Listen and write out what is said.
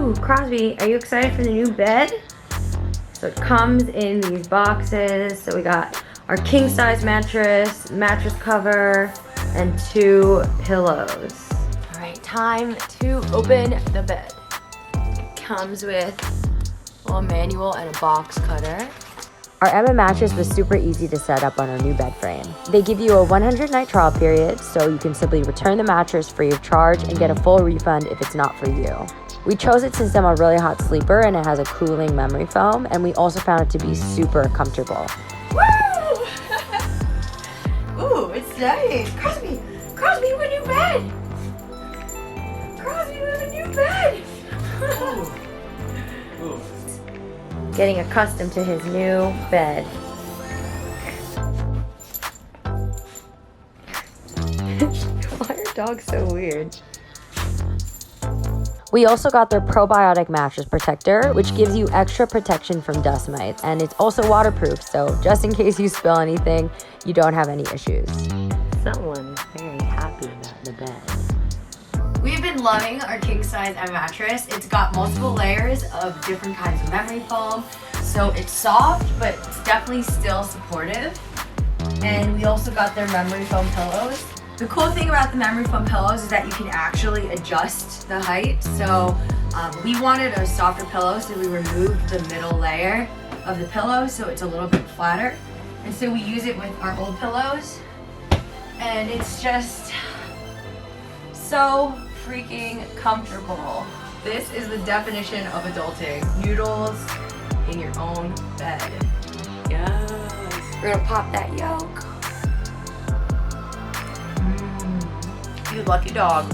Woo! Crosby, are you excited for the new bed? So it comes in these boxes. So we got our king size mattress, mattress cover, and 2 pillows. All right, time to open the bed. It comes with a little manual and a box cutter. Our Emma mattress was super easy to set up on our new bed frame. They give you a 100-night trial period, so you can simply return the mattress free of charge and get a full refund if it's not for you. We chose it since I'm a really hot sleeper and it has a cooling memory foam, and we also found it to be super comfortable. Woo! Ooh, it's nice. Crosby, with a new bed. Crosby with a new bed. Ooh. Getting accustomed to his new bed. Why are dogs so weird? We also got their probiotic mattress protector, which gives you extra protection from dust mites, and it's also waterproof, so just in case you spill anything, you don't have any issues. Someone's very happy about the bed. We've been loving our king size Emma mattress. It's got multiple layers of different kinds of memory foam, so it's soft, but it's definitely still supportive. And we also got their memory foam pillows. The cool thing about the memory foam pillows is that you can actually adjust the height. So we wanted a softer pillow, so we removed the middle layer of the pillow so it's a little bit flatter. And so we use it with our old pillows. And it's just so freaking comfortable. This is the definition of adulting. Noodles in your own bed. Yes. We're gonna pop that yolk. You lucky dog.